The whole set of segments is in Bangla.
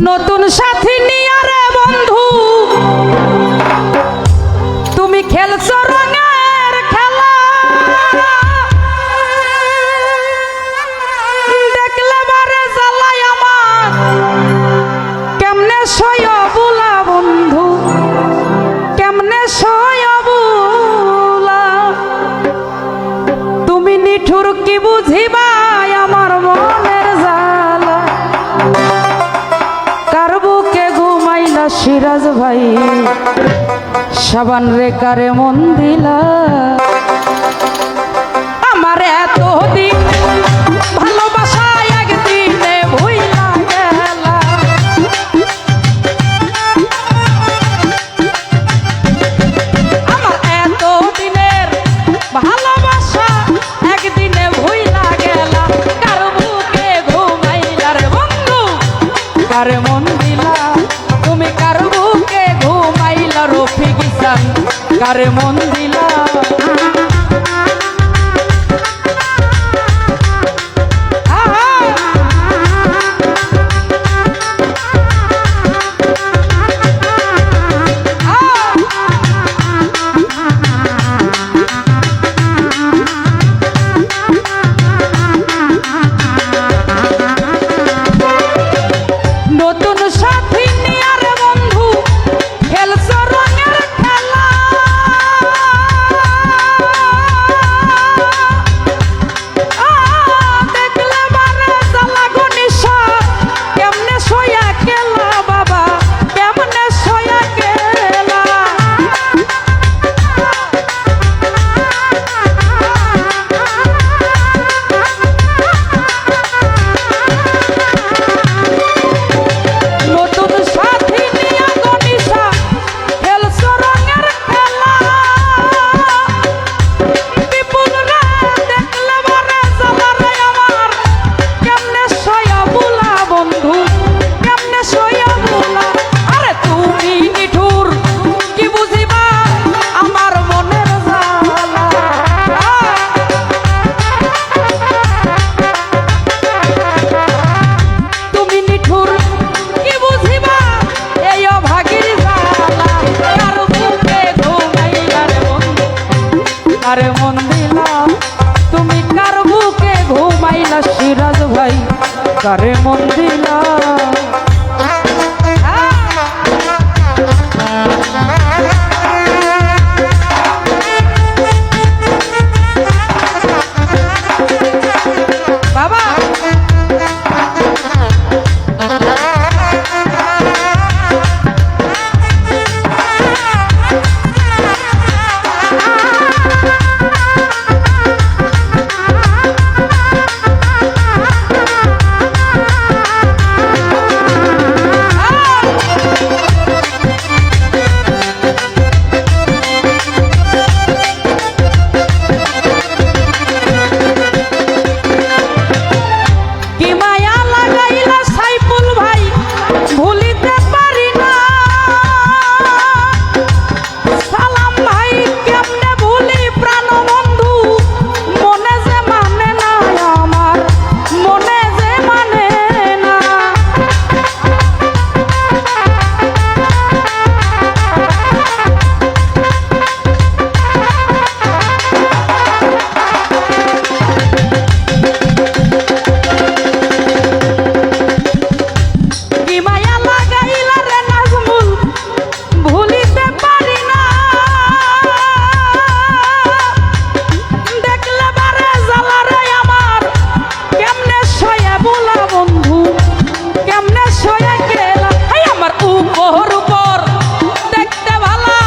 নতুন সাথী নিয়ে রে বন্ধু তুমি খেলছো রঙের খেলা, দেখলে বারে জ্বালাই আমার কেমনে সয় বুলা বন্ধু, কেমনে সয় বুলা। তুমি নিঠুর কি বুঝিবা আমার মনের জ্বালা, কার বুকে ঘুমাইলা সিরাজ ভাই সাবান রে কারে মন দিলা। আমার এতদিন ভালোবাসা একদিনে ভুইলা গেলা, আমার এতদিনের ভালোবাসা একদিনে ভুইলা গেলা। কার বুকে ঘুমাইলা রে বন্ধু কারে মন দিলা, তুমি কার বুকে ঘুমাইলা রফিক ইসান কারে মন দিলা। নতুন সাথী নিয়ে রে বন্ধু খেলছো রঙের খেলা, দেখলে বারে জ্বালা গো নিশা কেমনে সয়া গেলা বাবা, কেমনে সয়া গেলা। নতুন সাথী নিয়া গো নিশা খেলছো রঙের খেলা, বিপুল রে দেখলে বারে জ্বালা রে আমার কেমনে সয়া বুলা বন্ধু, কেমনে সয়া বুলা। আরে তুমি নিঠুর কি বুঝিবা আমার মনের জ্বালা, তুমি নিঠুর কি বুঝিবা এই অভাগীর জ্বালা। কার বুকে ঘুমাইলা রে বন্ধু কারে মন দিলা, তুমি কার বুকে ঘুমাইলা সিরাজ ভাই কারে মন দিলা। বাবা কি মায়া লাগাইলা সাইফুল ভাই ভুলিতে পারি না, সালাম ভাই কেমনে ভুলি প্রাণ বন্ধু মনে যে মানে না আমার, মনে যে মানে না। কি মায়া লাগাইলা রে নাজমুল ভুলিতে পারি না, দেখলে বারে জ্বালা রে আমার কেমনে সয়া বুলা বন্ধু, কেমনে সয়া গেলা। এই আমার উপর উপর দেখতে ভালা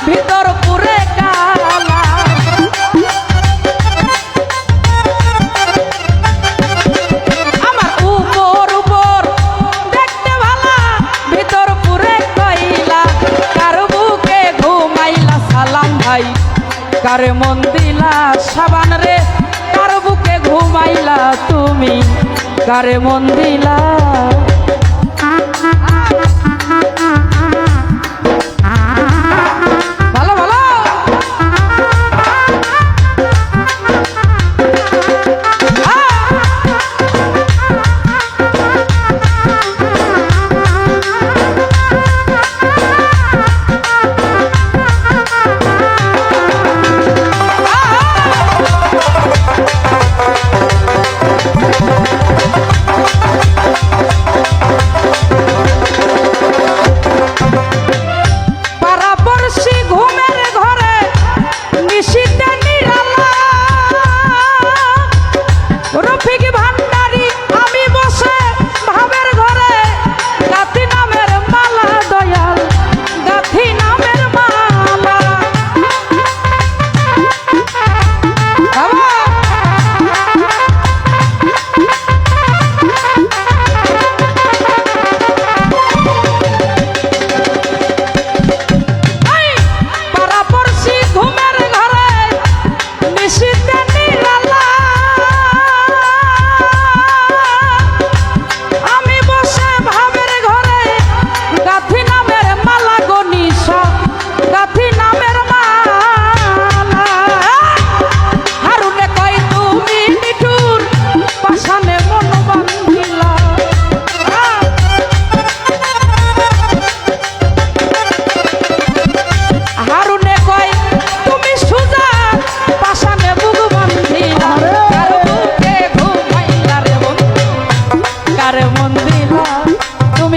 ভিতর পুরে কালা, আমার উপর উপর দেখতে ভালা ভিতর পুরে কইলা। কার বুকে ঘুমাইলা সালাম ভাই কারে মন দিলা, সাবান রে কার বুকে ঘুমাইলা তুমি কারে মন দিলা। ভালো ভালো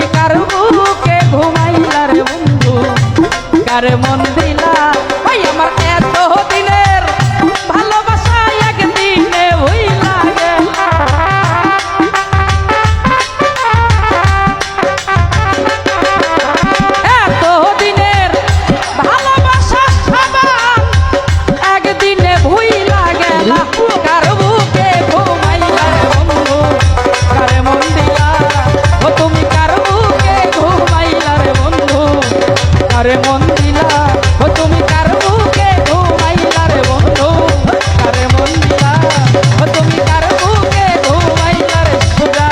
তুমি কার বুকে ঘুমাইলা রে বন্ধু কারে মন দিলা ভাই আমার এত দিনের ভালোবাসা একদিনে হইলা গেলা এত দিনের ভালোবাসা সবার একদিনে ভুইলা গেলা কার বুকে ঘুমাইলা রে বন্ধু কারে মন দিলা ও তুমি কার বুকে ঘুমাইলা রে বন্ধু কারে মন দিলা ও তুমি কার বুকে ঘুমাইলা রে বন্ধু কারে মন দিলা ও তুমি কার বুকে ঘুমাইলা রে সুজা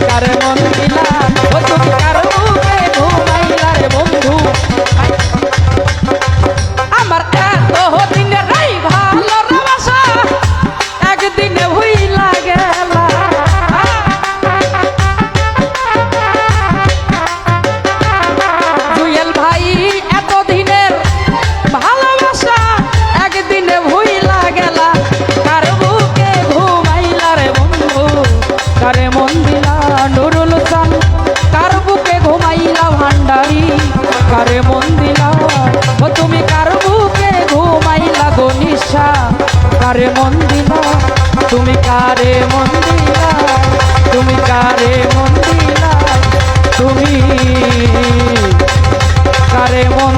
কারে মন দিলা ও তুমি কার বুকে ঘুমাইলা রে বন্ধু আমার এত দিনের এই ভালোবাসা একদিনে ভুইলা গেলা জুয়েল ভাই এত দিনের ভালোবাসা একদিনে ভুইলা গেলা কার বুকে ঘুমাইলা রে বন্ধু কারে মন দিলা নুরুল চান কার বুকে ঘুমাইলা ভান্ডারি কারে মন দিলা ও তুমি কার বুকে ঘুমাইলা গনিশা কারে মন দিলা তুমি কারে মন দিলা তুমি কারে মন দিলা তুমি কারে মন